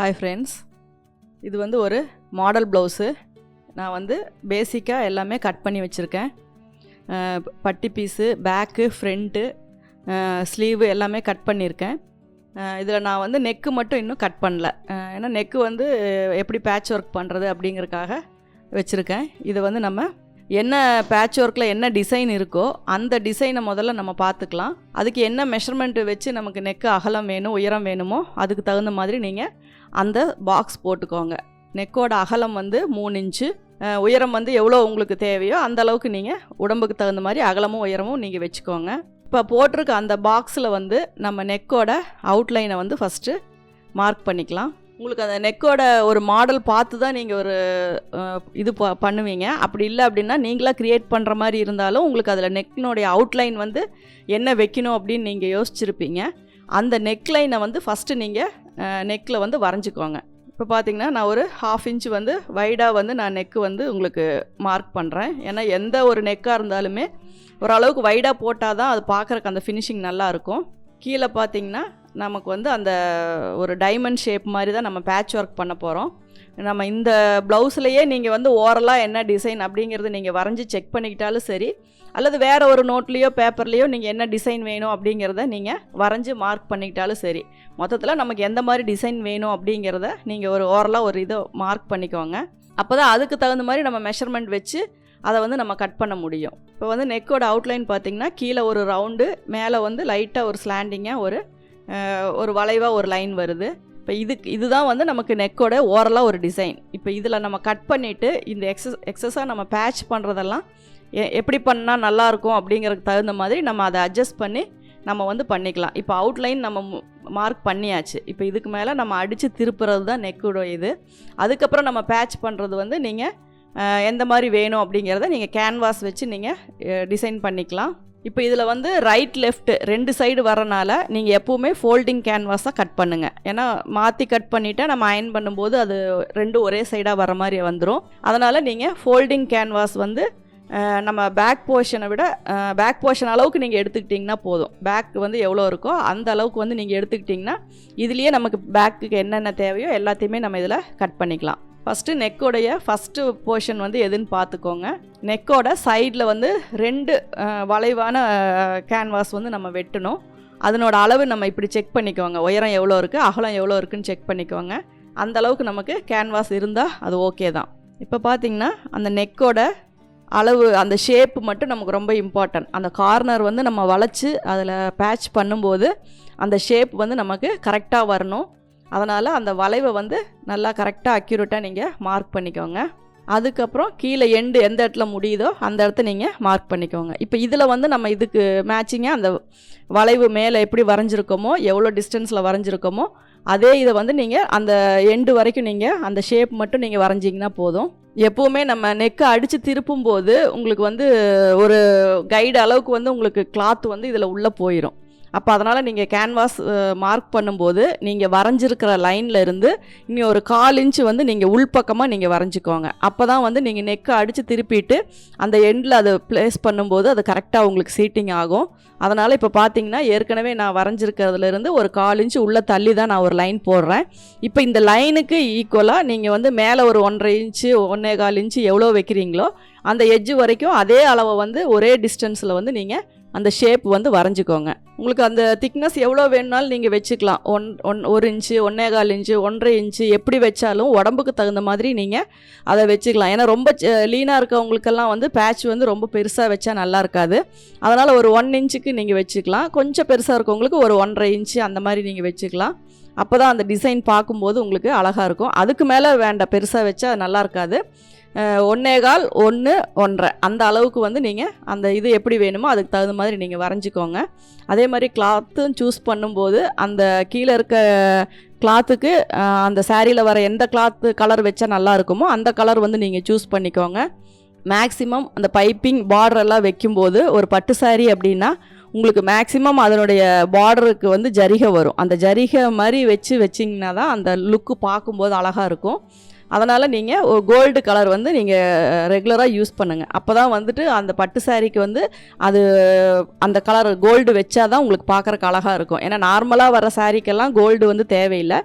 Hi friends, இது வந்து ஒரு மாடல் ப்ளவுஸு. நான் வந்து பேசிக்காக எல்லாமே கட் பண்ணி வச்சுருக்கேன். பட்டி பீஸு, பேக்கு, ஃப்ரண்ட்டு, ஸ்லீவு எல்லாமே கட் பண்ணியிருக்கேன். இதில் நான் வந்து நெக்கு மட்டும் இன்னும் கட் பண்ணல. ஏன்னா நெக்கு வந்து எப்படி பேட்ச் ஒர்க் பண்ணுறது அப்படிங்கிறதுக்காக வச்சுருக்கேன். இதை வந்து நம்ம என்ன பேட்ச் ஒர்க்கில் என்ன டிசைன் இருக்கோ அந்த டிசைனை முதல்ல நம்ம பார்த்துக்கலாம். அதுக்கு என்ன மெஷர்மெண்ட்டு வச்சு நமக்கு நெக்கு அகலம் வேணும், உயரம் வேணுமோ அதுக்கு தகுந்த மாதிரி நீங்கள் அந்த பாக்ஸ் போட்டுக்கோங்க. நெக்கோட அகலம் வந்து 3 இன்ச்சு, உயரம் வந்து எவ்வளோ உங்களுக்கு தேவையோ அந்த அளவுக்கு நீங்கள் உடம்புக்கு தகுந்த மாதிரி அகலமும் உயரமும் நீங்கள் வச்சுக்கோங்க. இப்போ போட்டிருக்க அந்த பாக்ஸில் வந்து நம்ம நெக்கோட அவுட்லைனை வந்து ஃபஸ்ட்டு மார்க் பண்ணிக்கலாம். உங்களுக்கு அந்த நெக்கோட ஒரு மாடல் பார்த்து தான் நீங்கள் ஒரு இது பண்ணுவீங்க. அப்படி இல்லை அப்படின்னா நீங்களாக க்ரியேட் பண்ணுற மாதிரி இருந்தாலும் உங்களுக்கு அதில் நெக்கினுடைய அவுட்லைன் வந்து என்ன வைக்கணும் அப்படின்னு நீங்கள் யோசிச்சுருப்பீங்க. அந்த நெக்லைனை வந்து ஃபஸ்ட்டு நீங்கள் நெக்கில் வந்து வரைஞ்சிக்கோங்க. இப்போ பார்த்தீங்கன்னா நான் ஒரு 1/2 இன்ச் வந்து வைடாக வந்து நான் நெக்கு வந்து உங்களுக்கு மார்க் பண்ணுறேன். ஏன்னா எந்த ஒரு நெக்காக இருந்தாலுமே ஓரளவுக்கு வைடாக போட்டால் தான் அது பார்க்குறக்கு அந்த ஃபினிஷிங் நல்லாயிருக்கும். கீழே பார்த்தீங்கன்னா நமக்கு வந்து அந்த ஒரு டைமண்ட் ஷேப் மாதிரி தான் நம்ம பேட்ச் ஒர்க் பண்ண போகிறோம். நம்ம இந்த ப்ளவுஸ்லையே நீங்கள் வந்து ஓரலாக என்ன டிசைன் அப்படிங்கிறது நீங்கள் வரைஞ்சி செக் பண்ணிக்கிட்டாலும் சரி, அல்லது வேறு ஒரு நோட்லேயோ பேப்பர்லேயோ நீங்கள் என்ன டிசைன் வேணும் அப்படிங்கிறத நீங்கள் வரைஞ்சி மார்க் பண்ணிக்கிட்டாலும் சரி. மொத்தத்தில் நமக்கு எந்த மாதிரி டிசைன் வேணும் அப்படிங்கிறத நீங்கள் ஒரு ஓரலாக ஒரு இதை மார்க் பண்ணிக்கோங்க. அப்போ தான் அதுக்கு தகுந்த மாதிரி நம்ம மெஷர்மெண்ட் வச்சு அதை வந்து நம்ம கட் பண்ண முடியும். இப்போ வந்து நெக்கோட அவுட்லைன் பார்த்திங்கன்னா கீழே ஒரு ரவுண்டு, மேலே வந்து லைட்டாக ஒரு ஸ்லாண்டிங்காக ஒரு வளைவாக ஒரு லைன் வருது. இப்போ இதுதான் வந்து நமக்கு நெக்கோட ஓரலாக ஒரு டிசைன். இப்போ இதில் நம்ம கட் பண்ணிவிட்டு இந்த எக்ஸஸாக நம்ம பேட்ச் பண்ணுறதெல்லாம் எப்படி பண்ணால் நல்லாயிருக்கும் அப்படிங்கிறதுக்கு தகுந்த மாதிரி நம்ம அதை அட்ஜஸ்ட் பண்ணி நம்ம வந்து பண்ணிக்கலாம். இப்போ அவுட்லைன் நம்ம மார்க் பண்ணியாச்சு. இப்போ இதுக்கு மேலே நம்ம அடித்து திருப்புறது தான் நெக்கோட இது. அதுக்கப்புறம் நம்ம பேட்ச் பண்ணுறது வந்து நீங்கள் எந்த மாதிரி வேணும் அப்படிங்கிறத நீங்கள் கேன்வாஸ் வச்சு நீங்கள் டிசைன் பண்ணிக்கலாம். இப்போ இதில் வந்து ரைட் லெஃப்ட் 2 சைடு வரனால நீங்கள் எப்போவுமே ஃபோல்டிங் கேன்வாஸாக கட் பண்ணுங்கள். ஏன்னா மாற்றி கட் பண்ணிவிட்டு நம்ம அயன் பண்ணும்போது அது 2 ஒரே சைடாக வர மாதிரி வந்துடும். அதனால் நீங்கள் ஃபோல்டிங் கேன்வாஸ் வந்து நம்ம பேக் போர்ஷனை விட பேக் போர்ஷன் அளவுக்கு நீங்கள் எடுத்துக்கிட்டிங்கன்னா போதும். பேக் வந்து எவ்வளோ இருக்கோ அந்த அளவுக்கு வந்து நீங்கள் எடுத்துக்கிட்டிங்கன்னா இதுலேயே நமக்கு பேக்குக்கு என்னென்ன தேவையோ எல்லாத்தையுமே நம்ம இதில் கட் பண்ணிக்கலாம். ஃபஸ்ட்டு நெக்கோடைய ஃபஸ்ட்டு போர்ஷன் வந்து எதுன்னு பார்த்துக்கோங்க. நெக்கோட சைடில் வந்து 2 வளைவான கேன்வாஸ் வந்து நம்ம வெட்டணும். அதனோட அளவு நம்ம இப்படி செக் பண்ணிக்கோங்க. உயரம் எவ்வளோ இருக்குது, அகலம் எவ்வளோ இருக்குதுன்னு செக் பண்ணிக்கோங்க. அந்த அளவுக்கு நமக்கு கேன்வாஸ் இருந்தால் அது ஓகே தான். இப்போ பார்த்திங்கன்னா அந்த நெக்கோட அளவு, அந்த ஷேப்பு மட்டும் நமக்கு ரொம்ப இம்பார்ட்டன்ட். அந்த கார்னர் வந்து நம்ம வளைச்சி அதில் பேட்ச் பண்ணும்போது அந்த ஷேப் வந்து நமக்கு கரெக்டாக வரணும். அதனால் அந்த வளைவை வந்து நல்லா கரெக்டாக அக்யூரேட்டாக நீங்கள் மார்க் பண்ணிக்கோங்க. அதுக்கப்புறம் கீழே எண்டு எந்த இடத்துல முடியுதோ அந்த இடத்த நீங்கள் மார்க் பண்ணிக்கோங்க. இப்போ இதில் வந்து நம்ம இதுக்கு மேட்சிங்காக அந்த வளைவு மேலே எப்படி வரைஞ்சிருக்கோமோ, எவ்வளோ டிஸ்டன்ஸில் வரைஞ்சிருக்கோமோ அதே இதை வந்து நீங்கள் அந்த எண்டு வரைக்கும் நீங்கள் அந்த ஷேப் மட்டும் நீங்கள் வரைஞ்சிங்கன்னா போதும். எப்போவுமே நம்ம நெக்கை அடித்து திருப்பும்போது உங்களுக்கு வந்து ஒரு கைடு அளவுக்கு வந்து உங்களுக்கு கிளாத் வந்து இதில் உள்ளே போயிடும். அப்போ அதனால் நீங்கள் கேன்வாஸ் மார்க் பண்ணும்போது நீங்கள் வரைஞ்சிருக்கிற லைனில் இருந்து இன்னும் ஒரு 1/4 இன்ச்சு வந்து நீங்கள் உள்பக்கமாக நீங்கள் வரைஞ்சிக்கோங்க. அப்போ தான் வந்து நீங்கள் நெக்கை அடித்து திருப்பிட்டு அந்த எண்டில் அதை ப்ளேஸ் பண்ணும்போது அது கரெக்டாக உங்களுக்கு சீட்டிங் ஆகும். அதனால் இப்போ பார்த்தீங்கன்னா ஏற்கனவே நான் வரைஞ்சிருக்கிறதுலேருந்து ஒரு 1/4 இன்ச்சு உள்ளே தள்ளி தான் நான் ஒரு லைன் போடுறேன். இப்போ இந்த லைனுக்கு ஈக்குவலாக நீங்கள் வந்து மேலே ஒரு 1.5 இன்ச்சு 1.25 இன்ச்சு எவ்வளோ வைக்கிறீங்களோ அந்த எட்ஜு வரைக்கும் அதே அளவை வந்து ஒரே டிஸ்டன்ஸில் வந்து நீங்கள் அந்த ஷேப் வந்து வரைஞ்சிக்கோங்க. உங்களுக்கு அந்த திக்னஸ் எவ்வளோ வேணுனாலும் நீங்கள் வச்சுக்கலாம். 1 இன்ச்சு 1.25 இன்ச்சு 1.5 இன்ச்சு எப்படி வச்சாலும் உடம்புக்கு தகுந்த மாதிரி நீங்கள் அதை வச்சுக்கலாம். ஏன்னா ரொம்ப லீனாக இருக்கவங்களுக்கெல்லாம் வந்து பேட்ச் வந்து ரொம்ப பெருசாக வச்சா நல்லா இருக்காது. அதனால் ஒரு 1 இன்ச்சுக்கு நீங்கள் வச்சுக்கலாம். கொஞ்சம் பெருசாக இருக்கவங்களுக்கு ஒரு 1.5 இன்ச்சு அந்த மாதிரி நீங்கள் வச்சுக்கலாம். அப்போ தான் அந்த டிசைன் பார்க்கும்போது உங்களுக்கு அழகாக இருக்கும். அதுக்கு மேலே வேண்டாம், பெருசாக வச்சா அது நல்லா இருக்காது. 1.25 1 1.5 அந்த அளவுக்கு வந்து நீங்கள் அந்த இது எப்படி வேணுமோ அதுக்கு தகுந்த மாதிரி நீங்கள் வரைஞ்சிக்கோங்க. அதே மாதிரி கிளாத்தும் சூஸ் பண்ணும்போது அந்த கீழே இருக்க கிளாத்துக்கு அந்த சாரியில் வர எந்த கிளாத்து கலர் வச்சா நல்லா இருக்குமோ அந்த கலர் வந்து நீங்கள் சூஸ் பண்ணிக்கோங்க. மேக்ஸிமம் அந்த பைப்பிங் பார்டரெல்லாம் வைக்கும்போது ஒரு பட்டு சாரி அப்படின்னா உங்களுக்கு மேக்ஸிமம் அதனுடைய பார்டருக்கு வந்து ஜரிகை வரும். அந்த ஜரிகை மாதிரி வச்சிங்கன்னா தான் அந்த லுக்கு பார்க்கும்போது அழகாக இருக்கும். அதனால் நீங்கள் ஒரு கோல்டு கலர் வந்து நீங்கள் ரெகுலராக யூஸ் பண்ணுங்கள். அப்போ தான் வந்துட்டு அந்த பட்டு சாரீக்கு வந்து அது அந்த கலர் கோல்டு வச்சா தான் உங்களுக்கு பார்க்குறக்கு அழகாக இருக்கும். ஏன்னா நார்மலாக வர சாரீக்கெல்லாம் கோல்டு வந்து தேவையில்லை.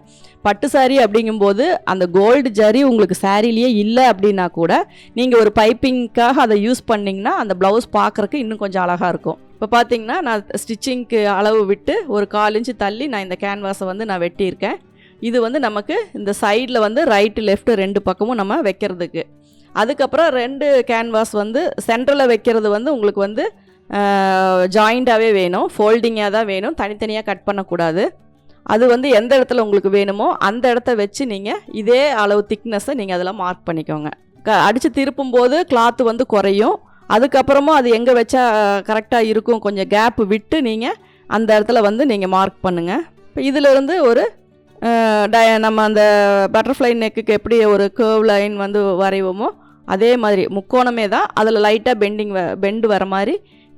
பட்டு சாரீ அப்படிங்கும்போது அந்த கோல்டு ஜரி உங்களுக்கு சாரீலேயே இல்லை அப்படின்னா கூட நீங்கள் ஒரு பைப்பிங்க்காக அதை யூஸ் பண்ணிங்கன்னா அந்த ப்ளவுஸ் பார்க்குறக்கு இன்னும் கொஞ்சம் அழகாக இருக்கும். இப்போ பார்த்தீங்கன்னா நான் ஸ்டிச்சிங்க்கு அளவு விட்டு ஒரு 1/4 இன்ச்சு தள்ளி நான் இந்த கேன்வாஸை வந்து நான் வெட்டியிருக்கேன். இது வந்து நமக்கு இந்த சைடில் வந்து ரைட்டு லெஃப்ட்டு 2 பக்கமும் நம்ம வைக்கிறதுக்கு. அதுக்கப்புறம் 2 கேன்வாஸ் வந்து சென்டரில் வைக்கிறது வந்து உங்களுக்கு வந்து ஜாயிண்டாகவே வேணும், ஃபோல்டிங்காக தான் வேணும், தனித்தனியாக கட் பண்ணக்கூடாது. அது வந்து எந்த இடத்துல உங்களுக்கு வேணுமோ அந்த இடத்த வச்சு நீங்கள் இதே அளவு திக்னஸை நீங்கள் அதில் மார்க் பண்ணிக்கோங்க. அடித்து திருப்பும்போது கிளாத்து வந்து குறையும். அதுக்கப்புறமா அது எங்கே வச்சா கரெக்டாக இருக்கும், கொஞ்சம் கேப்பு விட்டு நீங்கள் அந்த இடத்துல வந்து நீங்கள் மார்க் பண்ணுங்கள். இப்போ இதிலிருந்து ஒரு நம்ம அந்த பட்டர்ஃப்ளை நெக்குக்கு எப்படி ஒரு கர்வ் லைன் வந்து வரைவோமோ அதே மாதிரி முக்கோணமே தான், அதில் லைட்டாக பெண்டு வர மாதிரி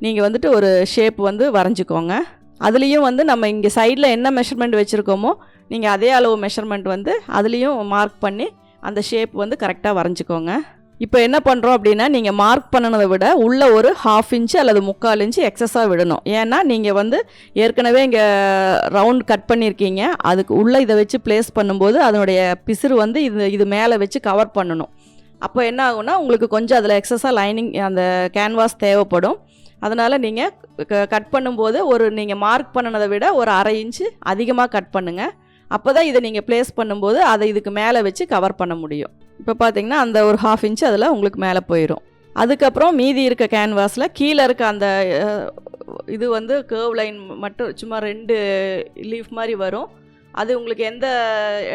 நீங்கள் வந்துட்டு ஒரு ஷேப் வந்து வரைஞ்சிக்கோங்க. அதுலேயும் வந்து நம்ம இங்கே சைடில் என்ன மெஷர்மெண்ட் வச்சுருக்கோமோ நீங்கள் அதே அளவு மெஷர்மெண்ட் வந்து அதுலேயும் மார்க் பண்ணி அந்த ஷேப் வந்து கரெக்டாக வரைஞ்சிக்கோங்க. இப்போ என்ன பண்ணுறோம் அப்படின்னா, நீங்கள் மார்க் பண்ணினதை விட உள்ளே ஒரு 1/2 இன்ச்சு அல்லது 3/4 இன்ச்சு எக்ஸஸாக விடணும். ஏன்னா நீங்கள் வந்து ஏற்கனவே இங்கே ரவுண்ட் கட் பண்ணியிருக்கீங்க, அதுக்கு உள்ளே இதை வச்சு ப்ளேஸ் பண்ணும்போது அதனுடைய பிசுறு வந்து இது மேலே வச்சு கவர் பண்ணணும். அப்போ என்ன ஆகும்னா உங்களுக்கு கொஞ்சம் அதில் எக்ஸஸாக லைனிங் அந்த கேன்வாஸ் தேவைப்படும். அதனால் நீங்கள் கட் பண்ணும்போது நீங்கள் மார்க் பண்ணினதை விட ஒரு 1/2 இன்ச்சு அதிகமாக கட் பண்ணுங்கள். அப்போ தான் இதை நீங்கள் ப்ளேஸ் பண்ணும்போது அதை இதுக்கு மேலே வச்சு கவர் பண்ண முடியும். இப்போ பார்த்தீங்கன்னா அந்த ஒரு 1/2 இன்ச்சு அதில் உங்களுக்கு மேலே போயிடும். அதுக்கப்புறம் மீதி இருக்க கேன்வாஸில் கீழே இருக்க அந்த இது வந்து கர்வ் லைன் மட்டும் சும்மா 2 லீஃப் மாதிரி வரும். அது உங்களுக்கு எந்த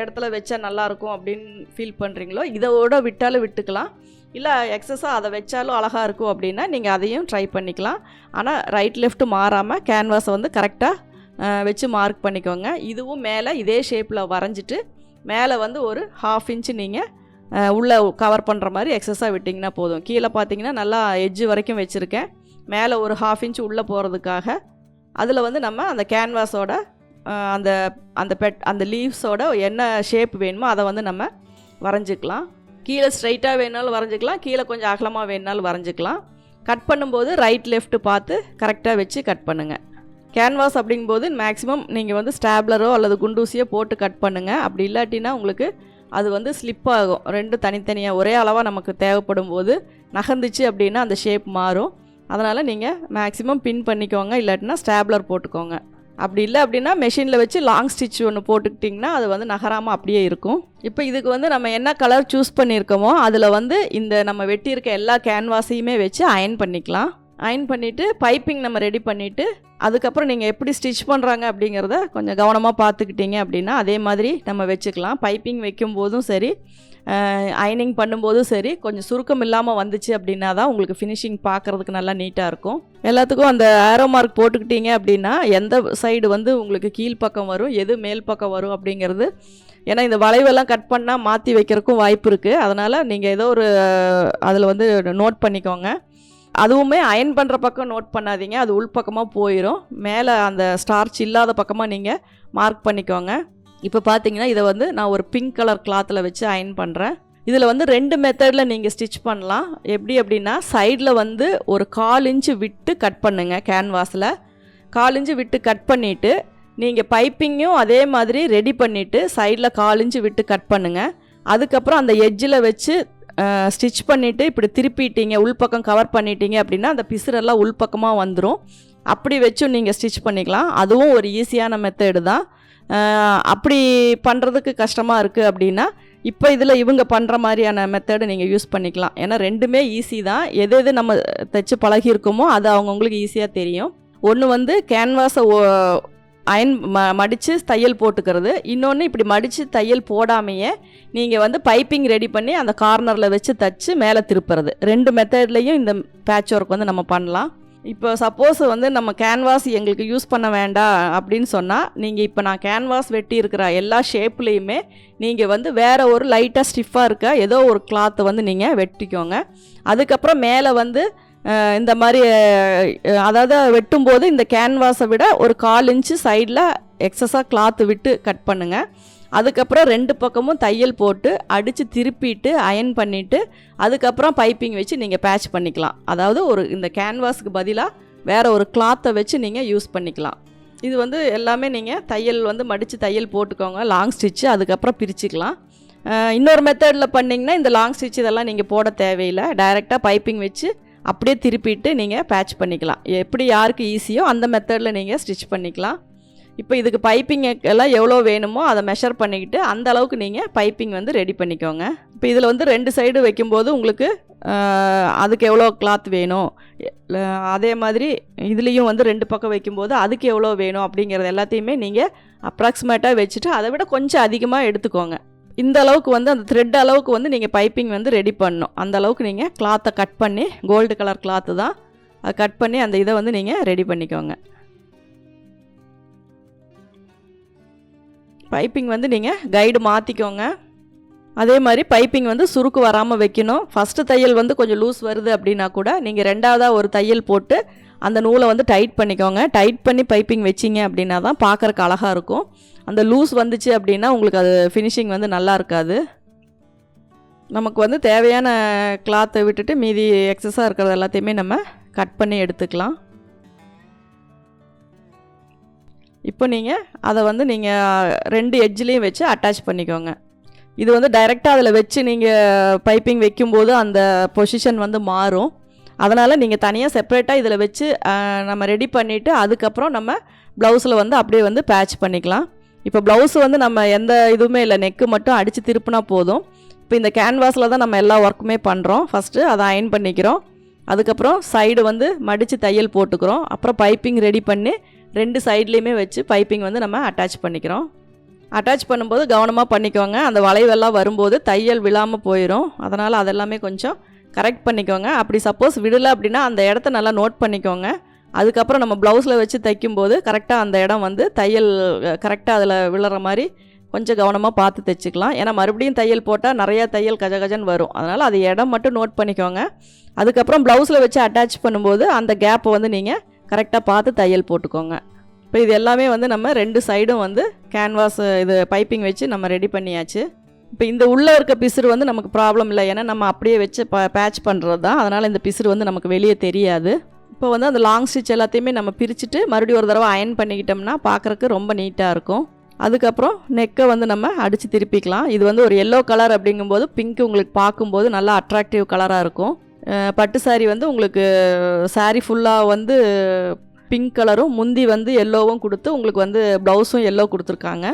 இடத்துல வச்சா நல்லாயிருக்கும் அப்படின்னு ஃபீல் பண்ணுறீங்களோ இதோட விட்டாலும் விட்டுக்கலாம், இல்லை எக்ஸஸாக அதை வச்சாலும் அழகாக இருக்கும் அப்படின்னா நீங்கள் அதையும் ட்ரை பண்ணிக்கலாம். ஆனால் ரைட் லெஃப்ட் மாறாமல் கேன்வாஸை வந்து கரெக்டாக வச்சு மார்க் பண்ணிக்கோங்க. இதுவும் மேலே இதே ஷேப்பில் வரைஞ்சிட்டு மேலே வந்து ஒரு 1/2 இன்ச்சு நீங்கள் உள்ளே கவர் பண்ணுற மாதிரி எக்ஸஸாக விட்டிங்கன்னா போதும். கீழே பார்த்தீங்கன்னா நல்லா எட்ஜு வரைக்கும் வச்சுருக்கேன், மேலே ஒரு 1/2 இன்ச்சு உள்ளே போகிறதுக்காக. அதில் வந்து நம்ம அந்த கேன்வாஸோட அந்த லீவ்ஸோட என்ன ஷேப் வேணுமோ அதை வந்து நம்ம வரைஞ்சிக்கலாம். கீழே ஸ்ட்ரைட்டாக வேணாலும் வரைஞ்சிக்கலாம், கீழே கொஞ்சம் அகலமாக வேணாலும் வரைஞ்சிக்கலாம். கட் பண்ணும்போது ரைட் லெஃப்ட் பார்த்து கரெக்டாக வச்சு கட் பண்ணுங்கள். கேன்வாஸ் அப்படிங்கும்போது மேக்ஸிமம் நீங்கள் வந்து ஸ்டாப்லரோ அல்லது குண்டூசியோ போட்டு கட் பண்ணுங்கள். அப்படி இல்லாட்டினா உங்களுக்கு அது வந்து ஸ்லிப் ஆகும். 2 தனித்தனியாக ஒரே அளவாக நமக்கு தேவைப்படும் போது நகர்ந்துச்சு அப்படின்னா அந்த ஷேப் மாறும். அதனால் நீங்கள் மேக்ஸிமம் பின் பண்ணிக்கோங்க, இல்லாட்டினா ஸ்டாப்லர் போட்டுக்கோங்க. அப்படி இல்லை அப்படின்னா மெஷினில் வச்சு லாங் ஸ்டிச் ஒன்று போட்டுக்கிட்டிங்கன்னா அது வந்து நகராமல் அப்படியே இருக்கும். இப்போ இதுக்கு வந்து நம்ம என்ன கலர் சூஸ் பண்ணியிருக்கோமோ அதில் வந்து இந்த நம்ம வெட்டியிருக்க எல்லா கேன்வாஸையுமே வச்சு அயன் பண்ணிக்கலாம். அயன் பண்ணிவிட்டு பைப்பிங் நம்ம ரெடி பண்ணிவிட்டு அதுக்கப்புறம் நீங்கள் எப்படி ஸ்டிச் பண்ணுறாங்க அப்படிங்கிறத கொஞ்சம் கவனமாக பார்த்துக்கிட்டிங்க அப்படின்னா அதே மாதிரி நம்ம வச்சுக்கலாம். பைப்பிங் வைக்கும்போதும் சரி, அயனிங் பண்ணும்போதும் சரி, கொஞ்சம் சுருக்கம் இல்லாமல் வந்துச்சு அப்படின்னா தான் உங்களுக்கு ஃபினிஷிங் பார்க்குறதுக்கு நல்லா நீட்டாக இருக்கும். எல்லாத்துக்கும் அந்த ஆரோ மார்க் போட்டுக்கிட்டீங்க அப்படின்னா எந்த சைடு வந்து உங்களுக்கு கீழ்ப்பக்கம் வரும், எது மேல் பக்கம் வரும் அப்படிங்கிறது. ஏன்னா இந்த வளைவெல்லாம் கட் பண்ணால் மாற்றி வைக்கிறதுக்கும் வாய்ப்பு இருக்குது. அதனால் நீங்கள் ஏதோ ஒரு அதில் வந்து நோட் பண்ணிக்கோங்க. அதுவுமே அயன் பண்ணுற பக்கம் நோட் பண்ணாதீங்க, அது உள்பக்கமாக போயிடும். மேலே அந்த ஸ்டார்ச் இல்லாத பக்கமாக நீங்கள் மார்க் பண்ணிக்கோங்க. இப்போ பார்த்தீங்கன்னா இதை வந்து நான் ஒரு பிங்க் கலர் கிளாத்தில் வச்சு அயன் பண்ணுறேன். இதில் வந்து 2 மெத்தடில் நீங்கள் ஸ்டிச் பண்ணலாம். எப்படி அப்படின்னா சைடில் வந்து ஒரு 1/4 இன்ச்சு விட்டு கட் பண்ணுங்கள். கேன்வாஸில் 1/4 இன்ச்சு விட்டு கட் பண்ணிவிட்டு நீங்கள் பைப்பிங்கும் அதே மாதிரி ரெடி பண்ணிவிட்டு சைடில் 1/4 இன்ச்சு விட்டு கட் பண்ணுங்கள். அதுக்கப்புறம் அந்த எட்ஜில் வச்சு ஸ்டிச் பண்ணிவிட்டு இப்படி திருப்பிட்டீங்க, உள்பக்கம் கவர் பண்ணிட்டீங்க அப்படின்னா அந்த பிசுரெல்லாம் உள்பக்கமாக வந்துடும். அப்படி வச்சும் நீங்கள் ஸ்டிச் பண்ணிக்கலாம். அதுவும் ஒரு ஈஸியான மெத்தடு தான். அப்படி பண்ணுறதுக்கு கஷ்டமாக இருக்குது அப்படின்னா இப்போ இதில் இவங்க பண்ணுற மாதிரியான மெத்தடு நீங்கள் யூஸ் பண்ணிக்கலாம். ஏன்னா 2மே ஈஸி தான். எது நம்ம தைச்சு பழகியிருக்கோமோ அது அவங்கவுங்களுக்கு ஈஸியாக தெரியும். ஒன்று வந்து கேன்வாஸை அயன் மடித்து தையல் போட்டுக்கிறது, இன்னொன்று இப்படி மடித்து தையல் போடாமையே நீங்கள் வந்து பைப்பிங் ரெடி பண்ணி அந்த கார்னரில் வச்சு தைச்சு மேலே திருப்புறது. 2 மெத்தட்லேயும் இந்த பேட்ச் ஒர்க் வந்து நம்ம பண்ணலாம். இப்போ சப்போஸ் வந்து நம்ம கேன்வாஸ் எங்களுக்கு யூஸ் பண்ண வேண்டாம் அப்படின்னு சொன்னால் நீங்கள் இப்போ நான் கேன்வாஸ் வெட்டி இருக்கிற எல்லா ஷேப்லேயுமே நீங்கள் வந்து வேறு ஒரு லைட்டாக ஸ்டிஃபாக இருக்க ஏதோ ஒரு கிளாத்தை வந்து நீங்கள் வெட்டிக்கோங்க. அதுக்கப்புறம் மேலே வந்து இந்த மாதிரி அதாவது வெட்டும்போது இந்த கேன்வாஸை விட ஒரு 1/4 இன்ச்சு சைடில் எக்ஸஸாக கிளாத்து விட்டு கட் பண்ணுங்கள். அதுக்கப்புறம் 2 பக்கமும் தையல் போட்டு அடித்து திருப்பிட்டு அயன் பண்ணிவிட்டு அதுக்கப்புறம் பைப்பிங் வச்சு நீங்கள் பேட்ச் பண்ணிக்கலாம். அதாவது இந்த கேன்வாஸுக்கு பதிலாக வேறு ஒரு கிளாத்தை வச்சு நீங்கள் யூஸ் பண்ணிக்கலாம். இது எல்லாமே நீங்கள் தையல் மடித்து தையல் போட்டுக்கோங்க, லாங் ஸ்டிச்சு, அதுக்கப்புறம் பிரிச்சுக்கலாம். இன்னொரு மெத்தடில் பண்ணிங்கன்னா இந்த லாங் ஸ்டிச் இதெல்லாம் நீங்கள் போட தேவையில்லை. டைரெக்டாக பைப்பிங் வச்சு அப்படியே திருப்பிட்டு நீங்கள் பேட்ச் பண்ணிக்கலாம். எப்படி யாருக்கு ஈஸியோ அந்த மெத்தடில் நீங்கள் ஸ்டிச் பண்ணிக்கலாம். இப்போ இதுக்கு பைப்பிங் எல்லாம் எவ்வளோ வேணுமோ அதை மெஷர் பண்ணிக்கிட்டு அந்த அளவுக்கு நீங்கள் பைப்பிங் ரெடி பண்ணிக்கோங்க. இப்போ இதில் 2 சைடு வைக்கும்போது உங்களுக்கு அதுக்கு எவ்வளோ கிளாத் வேணும், அதே மாதிரி இதுலேயும் 2 பக்கம் வைக்கும்போது அதுக்கு எவ்வளோ வேணும் அப்படிங்கிறது எல்லாத்தையுமே நீங்கள் அப்ராக்சிமேட்டாக வச்சுட்டு அதை விட கொஞ்சம் அதிகமாக எடுத்துக்கோங்க. இந்த அளவுக்கு அந்த த்ரெட் அளவுக்கு நீங்கள் பைப்பிங் ரெடி பண்ணணும். அந்த அளவுக்கு நீங்கள் கிளாத்தை கட் பண்ணி, கோல்டு கலர் கிளாத்து தான், அதை கட் பண்ணி அந்த இதை நீங்கள் ரெடி பண்ணிக்கோங்க. பைப்பிங் நீங்கள் கைடு மாற்றிக்கோங்க. அதே மாதிரி பைப்பிங் சுருக்கு வராமல் வைக்கணும். ஃபஸ்ட்டு தையல் கொஞ்சம் லூஸ் வருது அப்படின்னா கூட நீங்கள் 2வதாக ஒரு தையல் போட்டு அந்த நூலை டைட் பண்ணிக்கோங்க. டைட் பண்ணி பைப்பிங் வச்சிங்க அப்படின்னா தான் பார்க்குறக்கு அழகாக இருக்கும். அந்த லூஸ் வந்துச்சு அப்படின்னா உங்களுக்கு அது ஃபினிஷிங் நல்லா இருக்காது. நமக்கு தேவையான கிளாத்தை விட்டுட்டு மீதி எக்ஸஸாக இருக்கிறது எல்லாத்தையுமே நம்ம கட் பண்ணி எடுத்துக்கலாம். இப்போ நீங்கள் அதை நீங்கள் 2 எட்ஜ்லேயும் வச்சு அட்டாச் பண்ணிக்கோங்க. இது டைரெக்டாக அதில் வச்சு நீங்கள் பைப்பிங் வைக்கும்போது அந்த பொசிஷன் மாறும். அதனால் நீங்கள் தனியாக செப்பரேட்டாக இதில் வச்சு நம்ம ரெடி பண்ணிவிட்டு அதுக்கப்புறம் நம்ம ப்ளவுஸில் அப்படியே பேட்ச் பண்ணிக்கலாம். இப்போ ப்ளவுஸ் நம்ம எந்த இதுவுமே இல்லை, நெக்கு மட்டும் அடித்து திருப்பினா போதும். இப்போ இந்த கேன்வாஸில் தான் நம்ம எல்லா ஒர்க்குமே பண்ணுறோம். ஃபஸ்ட்டு அதை அயன் பண்ணிக்கிறோம், அதுக்கப்புறம் சைடு மடித்து தையல் போட்டுக்கிறோம், அப்புறம் பைப்பிங் ரெடி பண்ணி 2 சைட்லேயுமே வச்சு பைப்பிங் நம்ம அட்டாச் பண்ணிக்கிறோம். அட்டாச் பண்ணும்போது கவனமாக பண்ணிக்கோங்க. அந்த வளைவெல்லாம் வரும்போது தையல் விழாமல் போயிடும். அதனால் அதெல்லாமே கொஞ்சம் கரெக்ட் பண்ணிக்கோங்க. அப்படி சப்போஸ் விடலை அப்படின்னா அந்த இடத்த நல்லா நோட் பண்ணிக்கோங்க. அதுக்கப்புறம் நம்ம ப்ளவுஸில் வச்சு தைக்கும்போது கரெக்டாக அந்த இடம் தையல் கரெக்டாக அதில் விழுற மாதிரி கொஞ்சம் கவனமாக பார்த்து தைச்சிக்கலாம். ஏன்னா மறுபடியும் தையல் போட்டால் நிறையா தையல் கஜகஜன்னு வரும். அதனால் அது இடம் மட்டும் நோட் பண்ணிக்கோங்க. அதுக்கப்புறம் ப்ளவுஸில் வச்சு அட்டாச் பண்ணும்போது அந்த கேப்பை நீங்கள் கரெக்டாக பார்த்து தையல் போட்டுக்கோங்க. இப்போ இது எல்லாமே நம்ம 2 சைடும் கேன்வாஸ் இது பைப்பிங் வச்சு நம்ம ரெடி பண்ணியாச்சு. இப்போ இந்த உள்ளே இருக்க பிசுறு நமக்கு ப்ராப்ளம் இல்லை, ஏன்னா நம்ம அப்படியே வச்சு பேட்ச் பண்ணுறது தான். அதனால் இந்த பிசுறு நமக்கு வெளியே தெரியாது. இப்போ அந்த லாங் ஸ்டிச் எல்லாத்தையுமே நம்ம பிரிச்சுட்டு மறுபடியும் ஒரு தடவை அயன் பண்ணிக்கிட்டோம்னா பார்க்குறக்கு ரொம்ப நீட்டாக இருக்கும். அதுக்கப்புறம் நெக்கை நம்ம அடித்து திருப்பிக்கலாம். இது ஒரு எல்லோ கலர் அப்படிங்கும்போது பிங்க் உங்களுக்கு பார்க்கும்போது நல்லா அட்ராக்டிவ் கலராக இருக்கும். பட்டு சாரி உங்களுக்கு சாரி ஃபுல்லாக பிங்க் கலரும் முந்தி எல்லோவும் கொடுத்து உங்களுக்கு ப்ளவுஸும் எல்லோ கொடுத்துருக்காங்க.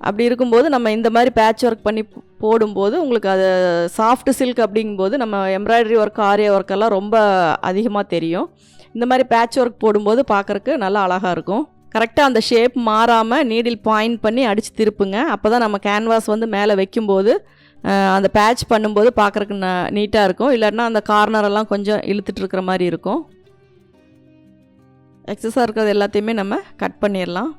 அப்படி இருக்கும்போது நம்ம இந்த மாதிரி பேட்ச் ஒர்க் பண்ணி போடும்போது உங்களுக்கு அது சாஃப்ட் சில்க் அப்படிங்கும்போது நம்ம எம்ப்ராய்டரி ஒர்க், ஆரியா ஒர்க்கெல்லாம் ரொம்ப அதிகமாக தெரியும். இந்த மாதிரி பேட்ச் ஒர்க் போடும்போது பார்க்குறக்கு நல்லா அழகாக இருக்கும். கரெக்டாக அந்த ஷேப் மாறாமல் நீடில் பாயிண்ட் பண்ணி அடித்து திருப்புங்க. அப்போ தான் நம்ம கேன்வாஸ் மேலே வைக்கும்போது அந்த பேட்ச் பண்ணும்போது பார்க்குறக்கு நீட்டாக இருக்கும். இல்லைன்னா அந்த கார்னரெல்லாம் கொஞ்சம் இழுத்துட்டு இருக்கிற மாதிரி இருக்கும். எக்ஸஸாக இருக்கிறது எல்லாத்தையுமே நம்ம கட் பண்ணிடலாம்.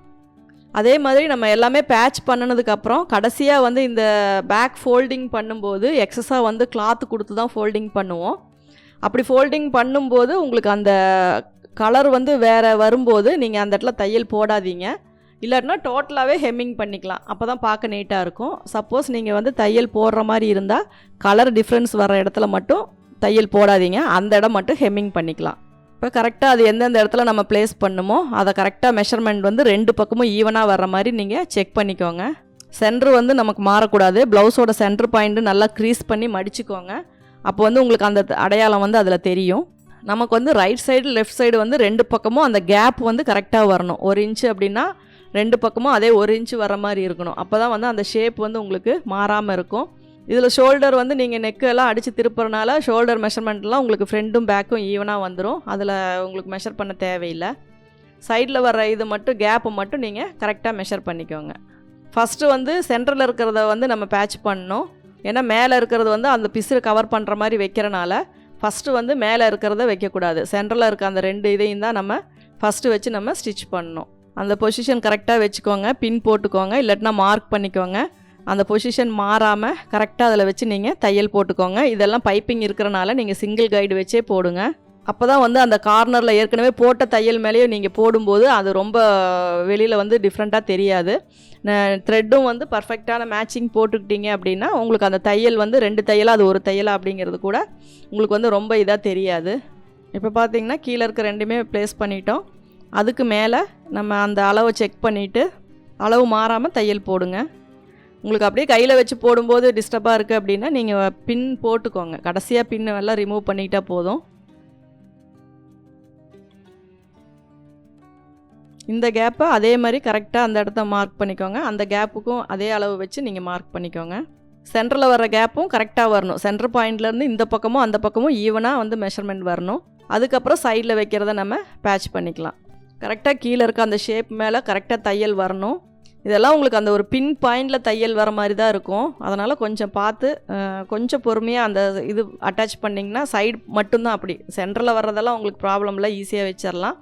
அதே மாதிரி நம்ம எல்லாமே பேட்ச் பண்ணினதுக்கப்புறம் கடைசியாக இந்த பேக் ஃபோல்டிங் பண்ணும்போது எக்ஸஸாக கிளாத்து கொடுத்து தான் ஃபோல்டிங் பண்ணுவோம். அப்படி ஃபோல்டிங் பண்ணும்போது உங்களுக்கு அந்த கலர் வேறு வரும்போது நீங்கள் அந்த இடத்துல தையல் போடாதீங்க. இல்லாட்டினா டோட்டலாகவே ஹெம்மிங் பண்ணிக்கலாம். அப்போ தான் பார்க்க நீட்டாக இருக்கும். சப்போஸ் நீங்கள் தையல் போடுற மாதிரி இருந்தால் கலர் டிஃப்ரென்ஸ் வர இடத்துல மட்டும் தையல் போடாதீங்க, அந்த இடம் மட்டும் ஹெம்மிங் பண்ணிக்கலாம். இப்போ கரெக்டாக அது எந்தெந்த இடத்துல நம்ம ப்ளேஸ் பண்ணுமோ அதை கரெக்டாக மெஷர்மெண்ட் 2 பக்கமும் ஈவனாக வர்ற மாதிரி நீங்கள் செக் பண்ணிக்கோங்க. சென்ட்ரு நமக்கு மாறக்கூடாது. ப்ளவுஸோட சென்ட்ரு பாயிண்ட்டு நல்லா க்ரீஸ் பண்ணி மடிச்சுக்கோங்க. அப்போ உங்களுக்கு அந்த அடையாளம் அதில் தெரியும். நமக்கு ரைட் சைடு லெஃப்ட் சைடு 2 பக்கமும் அந்த கேப் கரெக்டாக வரணும். 1 இன்ச்சு அப்படின்னா 2 பக்கமும் அதே 1 இன்ச்சு வர மாதிரி இருக்கணும். அப்போ தான் அந்த ஷேப் உங்களுக்கு மாறாமல் இருக்கும். இதில் ஷோல்டர் நீங்கள் நெக்கு எல்லாம் அடித்து திருப்புறனால ஷோல்டர் மெஷர்மெண்ட்லாம் உங்களுக்கு ஃப்ரண்ட்டும் பேக்கும் ஈவனாக வந்துடும். அதில் உங்களுக்கு மெஷர் பண்ண தேவையில்லை. சைடில் வர இது மட்டும் கேப்பை மட்டும் நீங்கள் கரெக்டாக மெஷர் பண்ணிக்கோங்க. ஃபஸ்ட்டு சென்டரில் இருக்கிறத நம்ம பேட்ச் பண்ணணும். ஏன்னா மேலே இருக்கிறது அந்த பிசுறு கவர் பண்ணுற மாதிரி வைக்கிறனால ஃபஸ்ட்டு மேலே இருக்கிறத வைக்கக்கூடாது. சென்டரில் இருக்க அந்த 2 இதையும் தான் நம்ம ஃபஸ்ட்டு வச்சு நம்ம ஸ்டிச் பண்ணணும். அந்த பொசிஷன் கரெக்டாக வச்சுக்கோங்க. பின் போட்டுக்கோங்க, இல்லாட்டினா மார்க் பண்ணிக்கோங்க. அந்த பொசிஷன் மாறாமல் கரெக்டாக அதில் வச்சு நீங்கள் தையல் போட்டுக்கோங்க. இதெல்லாம் பைப்பிங் இருக்கிறனால நீங்கள் சிங்கிள் கைடு வச்சே போடுங்க. அப்போ தான் வந்து அந்த கார்னரில் ஏற்கனவே போட்ட தையல் மேலேயே நீங்கள் போடும்போது அது ரொம்ப வெளியில் வந்து டிஃப்ரெண்ட்டாக தெரியாது. த்ரெட்டும் வந்து பர்ஃபெக்டான மேட்சிங் போட்டுக்கிட்டீங்க அப்படின்னா உங்களுக்கு அந்த தையல் வந்து 2 தையலாக அது ஒரு தையலா அப்படிங்கிறது கூட உங்களுக்கு வந்து ரொம்ப இதாக தெரியாது. இப்போ பார்த்தீங்கன்னா கீழே இருக்க 2மே ப்ளேஸ் பண்ணிட்டோம். அதுக்கு மேலே நம்ம அந்த அளவை செக் பண்ணிவிட்டு அளவு மாறாமல் தையல் போடுங்க. உங்களுக்கு அப்படியே கையில் வச்சு போடும்போது டிஸ்டர்பாக இருக்குது அப்படின்னா நீங்கள் பின் போட்டுக்கோங்க. கடைசியாக பின் எல்லாம் ரிமூவ் பண்ணிக்கிட்டால் போதும். இந்த கேப்பை அதே மாதிரி கரெக்டாக அந்த இடத்த மார்க் பண்ணிக்கோங்க. அந்த கேப்புக்கும் அதே அளவு வச்சு நீங்கள் மார்க் பண்ணிக்கோங்க. சென்டரில் வர கேப்பும் கரெக்டாக வரணும். சென்டர் பாயிண்ட்லேருந்து இந்த பக்கமும் அந்த பக்கமும் ஈவனாக வந்து மெஷர்மெண்ட் வரணும். அதுக்கப்புறம் சைடில் வைக்கிறத நம்ம பேட்ச் பண்ணிக்கலாம். கரெக்டாக கீழே இருக்க அந்த ஷேப் மேலே கரெக்டாக தையல் வரணும். இதெல்லாம் உங்களுக்கு அந்த ஒரு பின் பாயிண்டில் தையல் வர மாதிரி தான் இருக்கும். அதனால் கொஞ்சம் பார்த்து கொஞ்சம் பொறுமையாக அந்த இது அட்டாச் பண்ணிங்கன்னா சைடு மட்டும்தான் அப்படி. சென்டரில் வர்றதெல்லாம் உங்களுக்கு ப்ராப்ளம் இல்லை, ஈஸியாக வச்சிடலாம்.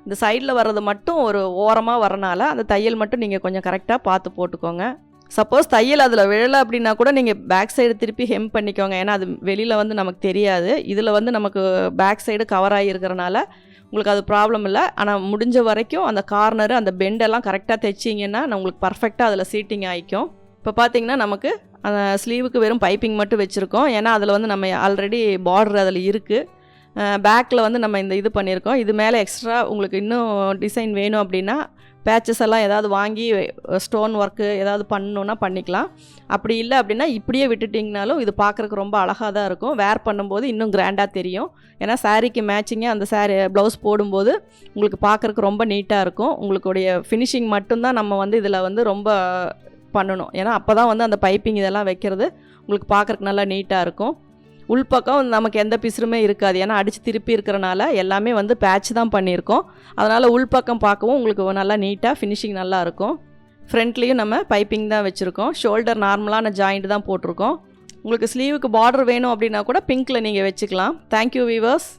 இந்த சைடில் வர்றது மட்டும் ஒரு ஓரமாக வரனால அந்த தையல் மட்டும் நீங்கள் கொஞ்சம் கரெக்டாக பார்த்து போட்டுக்கோங்க. சப்போஸ் தையல் அதில் விழலை அப்படின்னா கூட நீங்கள் பேக் சைடு திருப்பி ஹெம் பண்ணிக்கோங்க. ஏன்னா அது வெளியில் வந்து நமக்கு தெரியாது. இதில் வந்து நமக்கு பேக் சைடு கவர் ஆகியிருக்கிறனால உங்களுக்கு அது ப்ராப்ளம் இல்லை. ஆனால் முடிஞ்ச வரைக்கும் அந்த கார்னரு அந்த பெண்டெல்லாம் கரெக்டாக தைச்சிங்கன்னா உங்களுக்கு பர்ஃபெக்டாக அதில் சீட்டிங் ஆகிக்கும். இப்போ பார்த்தீங்கன்னா நமக்கு அந்த ஸ்லீவுக்கு வெறும் பைப்பிங் மட்டும் வச்சுருக்கோம். ஏன்னா அதில் வந்து நம்ம ஆல்ரெடி பார்டர் அதில் இருக்குது. பேக்கில் வந்து நம்ம இந்த இது பண்ணியிருக்கோம். இது மேலே எக்ஸ்ட்ரா உங்களுக்கு இன்னும் டிசைன் வேணும் அப்படின்னா பேச்சஸ் எல்லாம் ஏதாவது வாங்கி ஸ்டோன் ஒர்க்கு ஏதாவது பண்ணணுன்னா பண்ணிக்கலாம். அப்படி இல்லை அப்படின்னா இப்படியே விட்டுட்டிங்கனாலும் இது பார்க்குறக்கு ரொம்ப அழகாக தான் இருக்கும். வேர் பண்ணும்போது இன்னும் கிராண்டாக தெரியும். ஏன்னா சாரீக்கு மேட்சிங்காக அந்த சாரீ ப்ளவுஸ் போடும்போது உங்களுக்கு பார்க்குறக்கு ரொம்ப நீட்டாக இருக்கும். உங்களுடைய ஃபினிஷிங் மட்டும்தான் நம்ம வந்து இதில் வந்து ரொம்ப பண்ணணும். ஏன்னா அப்போ தான் வந்து அந்த பைப்பிங் இதெல்லாம் வைக்கிறது உங்களுக்கு பார்க்குறக்கு நல்லா நீட்டாக இருக்கும். உள்பக்கம் நமக்கு எந்த பிசுறுமே இருக்காது. ஏன்னா அடித்து திருப்பி இருக்கிறனால எல்லாமே வந்து பேட்ச் தான் பண்ணியிருக்கோம். அதனால் உள்பக்கம் பார்க்கவும் உங்களுக்கு நல்லா நீட்டாக ஃபினிஷிங் நல்லா இருக்கும். ஃப்ரண்ட்லேயும் நம்ம பைப்பிங் தான் வச்சுருக்கோம். ஷோல்டர் நார்மலான ஜாயிண்ட் தான் போட்டிருக்கோம். உங்களுக்கு ஸ்லீவுக்கு பார்டர் வேணும் அப்படின்னா கூட பிங்க்கில் நீங்கள் வச்சுக்கலாம். Thank you viewers.